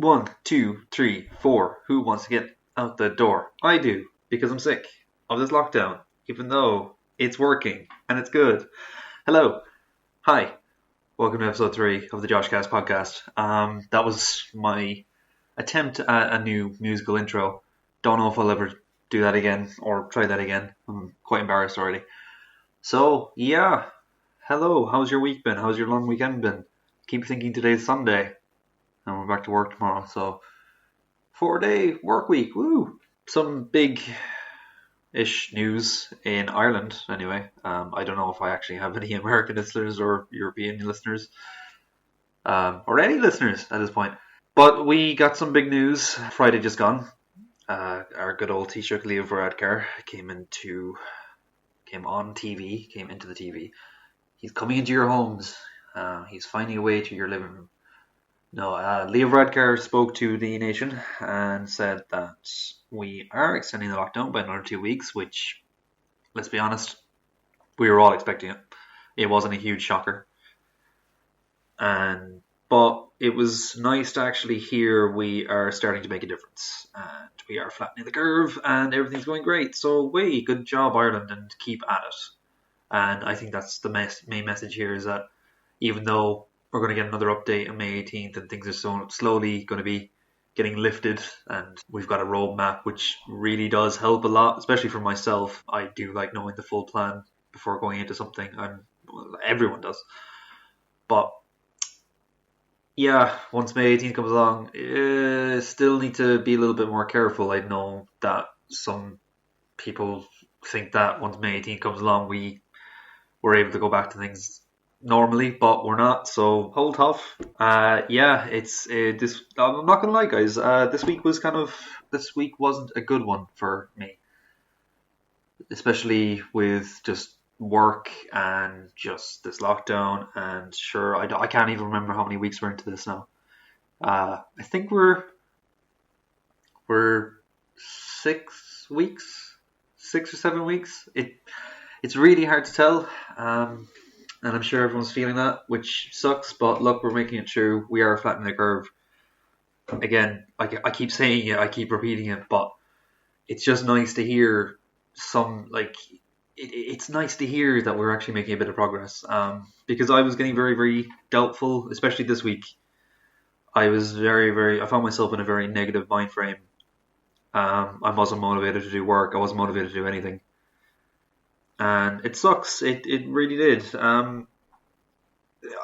1, 2, 3, 4. Who wants to get out the door? I do, because I'm sick of this lockdown, even though it's working and it's good. Hello. Hi. Welcome to episode 3 of the Joshcast Podcast. That was my attempt at a new musical intro. Don't know if I'll ever do that again or try that again. I'm quite embarrassed already. So, yeah. Hello. How's your week been? How's your long weekend been? Keep thinking today's Sunday. And we're back to work tomorrow, so 4-day work week, woo! Some big-ish news in Ireland, anyway. I don't know if I actually have any American listeners or European listeners, or any listeners at this point. But we got some big news Friday just gone. Our good old Taoiseach Dyou Remember came into the TV. He's coming into your homes. He's finding a way to your living room. No, Dyou Remember spoke to the nation and said that we are extending the lockdown by another 2 weeks, which, let's be honest, we were all expecting it. It wasn't a huge shocker. But it was nice to actually hear we are starting to make a difference. And we are flattening the curve and everything's going great. So, good job, Ireland, and keep at it. And I think that's the main message here is that even though we're going to get another update on May 18th and things are so slowly going to be getting lifted and we've got a roadmap which really does help a lot, especially for myself. I do like knowing the full plan before going into something. Everyone does. But yeah, once May 18th comes along, still need to be a little bit more careful. I know that some people think that once May 18th comes along, we're able to go back to things normally, but we're not, so hold tough. This. I'm not gonna lie, guys. This week wasn't a good one for me, especially with just work and just this lockdown. And sure, I can't even remember how many weeks we're into this now. I think we're 6 weeks, 6 or 7 weeks. It's really hard to tell. And I'm sure everyone's feeling that, which sucks, but look, we're making it through. We are flattening the curve. Again, I keep saying it, I keep repeating it, but it's just nice to hear it's nice to hear that we're actually making a bit of progress. Because I was getting very, very doubtful, especially this week. I was I found myself in a very negative mind frame. I wasn't motivated to do work. I wasn't motivated to do anything. And it sucks. It really did.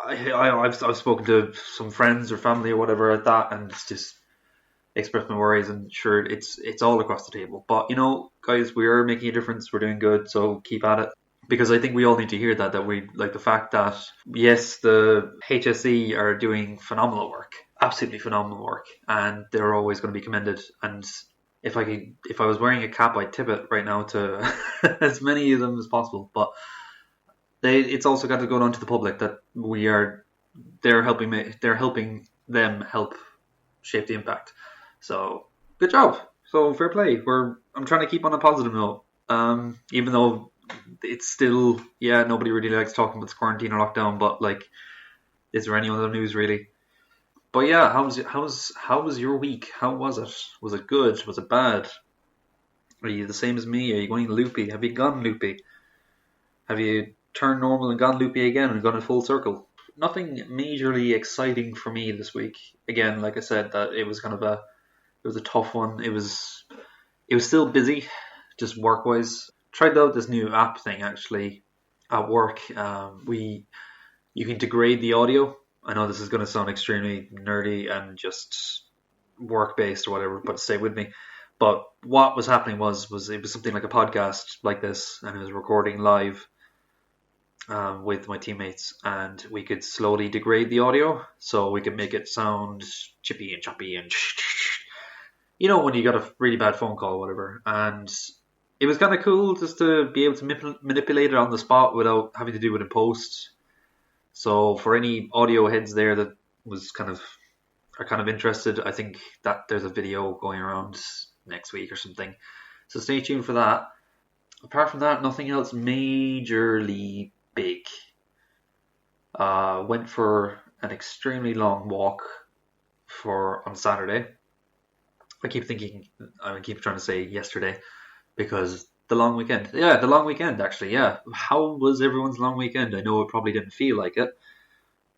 I've spoken to some friends or family or whatever at that, and it's just expressed my worries. And sure, it's all across the table. But guys, we are making a difference. We're doing good. So keep at it. Because I think we all need to hear that we like the fact that yes, the HSE are doing phenomenal work, absolutely phenomenal work, and they're always going to be commended. And if I was wearing a cap, I'd tip it right now to as many of them as possible. But it's also got to go down to the public that they're helping them help shape the impact. So good job. So fair play. I'm trying to keep on a positive note. Even though it's still nobody really likes talking about this quarantine or lockdown. But is there any other news really? But yeah, how was your week? How was it? Was it good? Was it bad? Are you the same as me? Are you going loopy? Have you gone loopy? Have you turned normal and gone loopy again and gone in full circle? Nothing majorly exciting for me this week. Again, like I said, that it was a tough one. It was still busy, just work wise. Tried out this new app thing actually at work. You can degrade the audio. I know this is going to sound extremely nerdy and just work-based or whatever, but stay with me. But what was happening was it was something like a podcast like this, and it was recording live with my teammates, and we could slowly degrade the audio, so we could make it sound chippy and choppy and when you got a really bad phone call or whatever. And it was kind of cool just to be able to manipulate it on the spot without having to do it in post. So for any audio heads there that are kind of interested, I think that there's a video going around next week or something. So stay tuned for that. Apart from that, nothing else majorly big. Went for an extremely long walk on Saturday. I keep trying to say yesterday because the long weekend. Yeah, the long weekend actually. Yeah, how was everyone's long weekend? I know it probably didn't feel like it,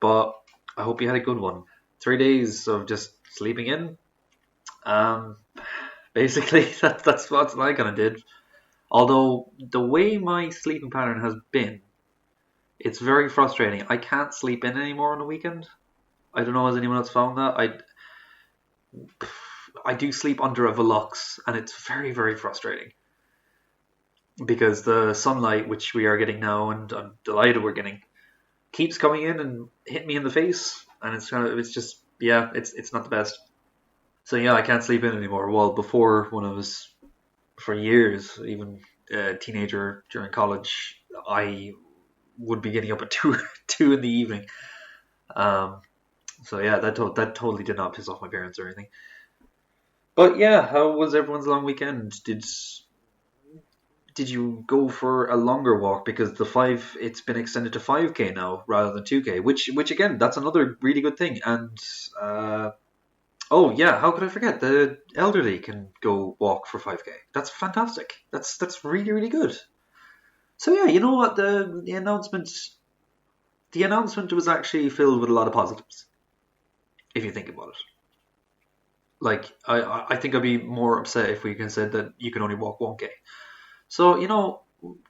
but I hope you had a good one. 3 days of just sleeping in. Um, Basically that's what I kind of did. Although the way my sleeping pattern has been, it's very frustrating. I can't sleep in anymore on the weekend. I don't know, has anyone else found that? I do sleep under a Velux, and it's very, very frustrating because the sunlight, which we are getting now, and I'm delighted we're getting, keeps coming in and hitting me in the face, and it's just, yeah, it's not the best. So yeah, I can't sleep in anymore. Well, before, when I was, for years, even a teenager during college, I would be getting up at two in the evening. Um, so yeah, that totally did not piss off my parents or anything. But yeah, how was everyone's long weekend? Did you go for a longer walk, because it's been extended to 5K now rather than 2K, which again, that's another really good thing. And oh yeah, how could I forget? The elderly can go walk for 5K. That's fantastic. That's really, really good. So yeah, you know what, the announcement was actually filled with a lot of positives if you think about it. Like, I think I'd be more upset if we can said that you can only walk 1K. So,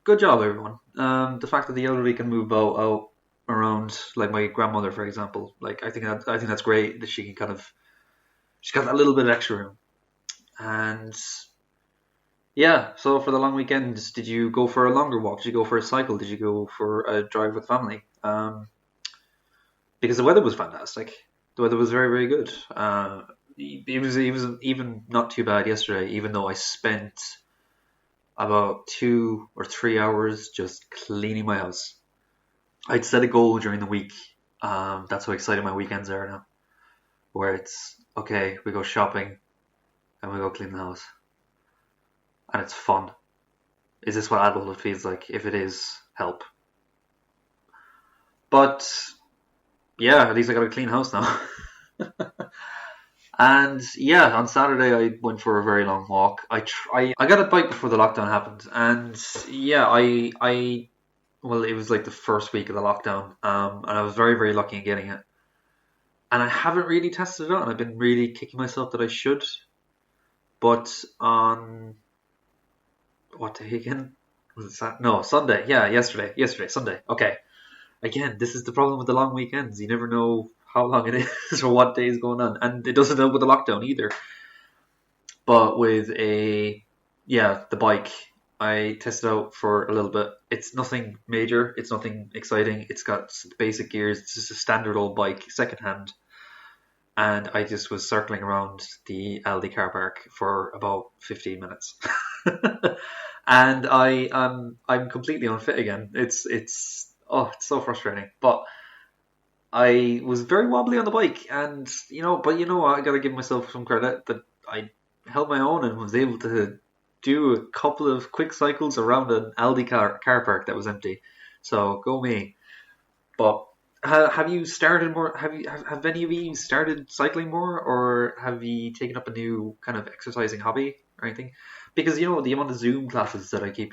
good job, everyone. The fact that the elderly can move out around, like my grandmother, for example, like I think that's great that she can she's got that little bit of extra room. And yeah, so for the long weekend, did you go for a longer walk? Did you go for a cycle? Did you go for a drive with family? Because the weather was fantastic. The weather was very, very good. It was even not too bad yesterday, even though I spent about 2 or 3 hours just cleaning my house. I'd set a goal during the week. That's how excited my weekends are now. Where it's, okay, we go shopping and we go clean the house. And it's fun. Is this what adulthood feels like? If it is, help. But yeah, at least I got a clean house now. And yeah, on Saturday I went for a very long walk. I got a bike before the lockdown happened, and yeah, I well, it was like the first week of the lockdown, and I was very, very lucky in getting it. And I haven't really tested it out, and I've been really kicking myself that I should. But on what day again? Was it No, Sunday. Yeah, yesterday, Sunday. Okay. Again, this is the problem with the long weekends. You never know how long it is or what day is going on, and it doesn't help with the lockdown either. But with the bike, I tested out for a little bit. It's nothing major. It's nothing exciting. It's got basic gears. It's just a standard old bike, secondhand. And I just was circling around the Aldi car park for about 15 minutes. And I'm completely unfit again. It's so frustrating. But I was very wobbly on the bike, and but you know what? I gotta give myself some credit that I held my own and was able to do a couple of quick cycles around an Aldi car park that was empty. So go me. But have you started more? Have any of you started cycling more, or have you taken up a new kind of exercising hobby or anything? Because the amount of Zoom classes that I keep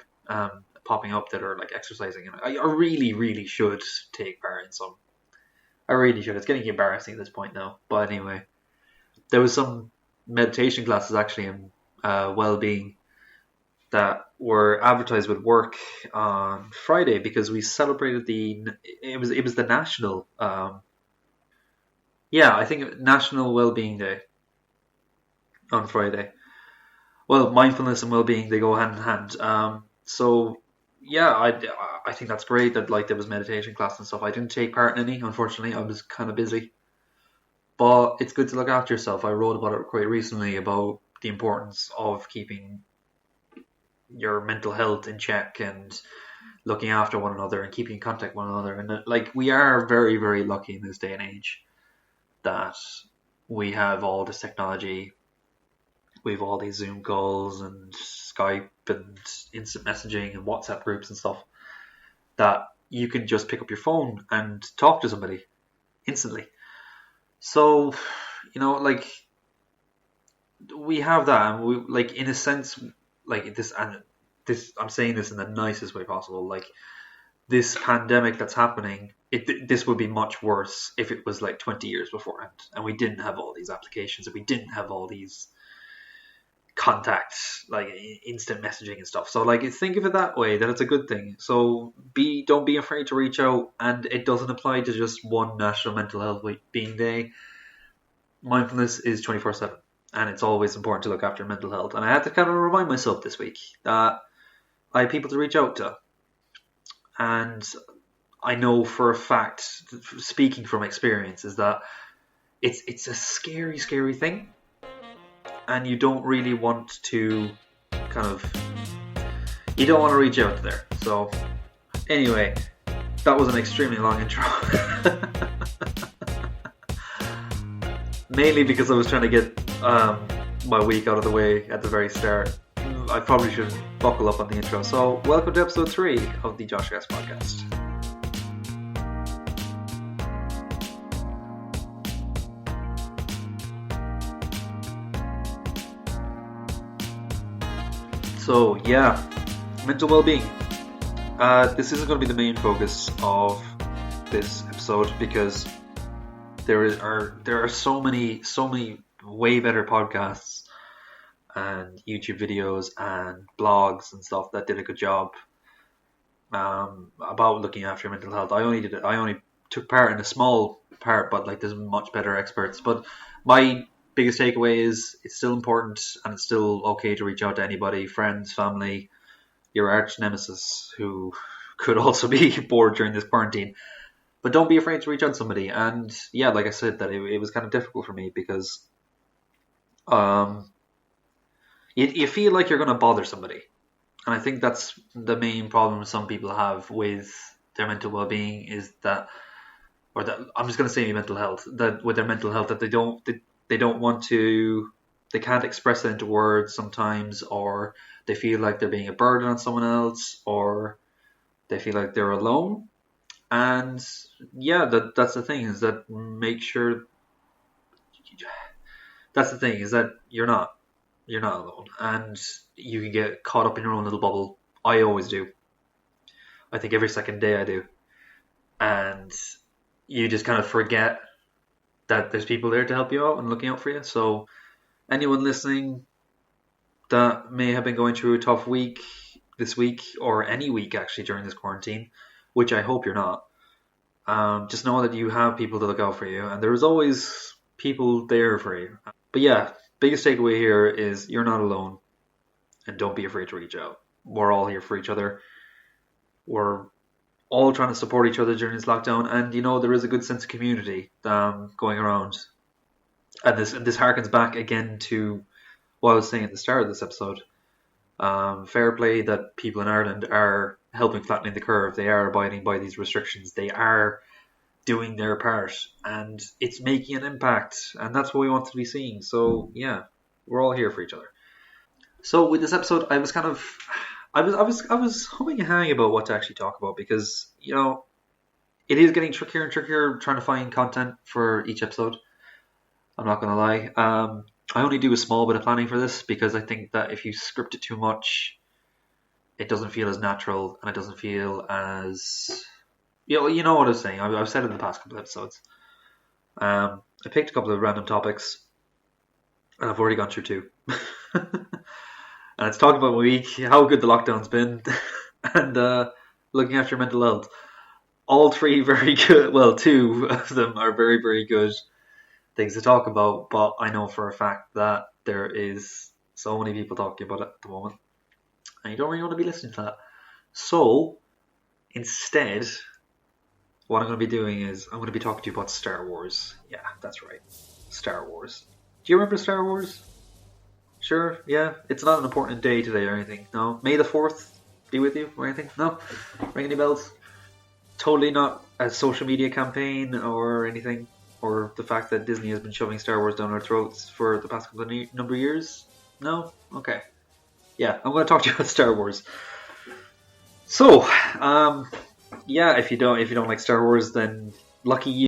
popping up that are like exercising, and I really, really should take part in some. I really should. It's getting embarrassing at this point now. But anyway, there was some meditation classes actually in well-being that were advertised with work on Friday, because we celebrated it was the national I think National Well-being Day on Friday. Well, mindfulness and well-being, they go hand in hand. So yeah, I think that's great that like there was meditation class and stuff. I didn't take part in any, unfortunately. I was kind of busy. But it's good to look after yourself. I wrote about it quite recently, about the importance of keeping your mental health in check and looking after one another and keeping in contact with one another. And like, we are very, very lucky in this day and age that we have all this technology. We have all these Zoom calls and Skype and instant messaging and WhatsApp groups and stuff, that you can just pick up your phone and talk to somebody instantly. So like we have that, and we like in a sense, like this, and this. I'm saying this in the nicest way possible. Like this pandemic that's happening, this would be much worse if it was like 20 years beforehand, and we didn't have all these applications, and we didn't have all these contacts, like instant messaging and stuff. So like think of it that way, that it's a good thing. So don't be afraid to reach out, and it doesn't apply to just one National Mental Health Being Day. Mindfulness is 24/7, and it's always important to look after mental health. And I had to kind of remind myself this week that I have people to reach out to. And I know for a fact, speaking from experience, is that it's a scary, scary thing. And you don't really want to you don't want to reach out there. So anyway, that was an extremely long intro. Mainly because I was trying to get my week out of the way at the very start. I probably should buckle up on the intro. So welcome to episode 3 of the Joshcast Podcast. So yeah, mental well-being. This isn't going to be the main focus of this episode because there are so many way better podcasts and YouTube videos and blogs and stuff that did a good job about looking after mental health. I only took part in a small part, but like there's much better experts. But my biggest takeaway is it's still important, and it's still okay to reach out to anybody, friends, family, your arch nemesis who could also be bored during this quarantine. But don't be afraid to reach out to somebody. And yeah, like I said, that it was kind of difficult for me because you feel like you're going to bother somebody. And I think that's the main problem some people have with their mental well-being is that, or that I'm just going to say mental health, that with their mental health, that they don't want to, they can't express it into words sometimes, or they feel like they're being a burden on someone else, or they feel like they're alone. And yeah, that's the thing, is that make sure, that's the thing, is that you're not alone, and you can get caught up in your own little bubble. I always do. I think every second day I do. And you just kind of forget that there's people there to help you out and looking out for you. So anyone listening that may have been going through a tough week this week, or any week actually during this quarantine, which I hope you're not, just know that you have people to look out for you, and there is always people there for you. But yeah, biggest takeaway here is you're not alone, and don't be afraid to reach out. We're all here for each other. We're all trying to support each other during this lockdown, and there is a good sense of community going around. And this harkens back again to what I was saying at the start of this episode. Fair play that people in Ireland are helping flattening the curve. They are abiding by these restrictions. They are doing their part, and it's making an impact, and that's what we want to be seeing. So yeah, we're all here for each other. So with this episode, I was humming and hawing about what to actually talk about, because it is getting trickier and trickier trying to find content for each episode. I'm not gonna lie. I only do a small bit of planning for this because I think that if you script it too much, it doesn't feel as natural, and it doesn't feel as you know what I was saying. I've said it in the past couple of episodes. I picked a couple of random topics, and I've already gone through 2. And it's talking about my week, how good the lockdown's been, and looking after mental health. All 3 very good. Well, 2 of them are very, very good things to talk about, but I know for a fact that there is so many people talking about it at the moment, and you don't really want to be listening to that. So instead, what I'm going to be doing is I'm going to be talking to you about Star Wars. Yeah, that's right. Star Wars. Do you remember Star Wars? Sure, yeah. It's not an important day today or anything. No. May the 4th be with you or anything? No? Ring any bells? Totally not a social media campaign or anything. Or the fact that Disney has been shoving Star Wars down our throats for the past number of years? No? Okay. Yeah, I'm going to talk to you about Star Wars. So, yeah, if you don't like Star Wars, then lucky you.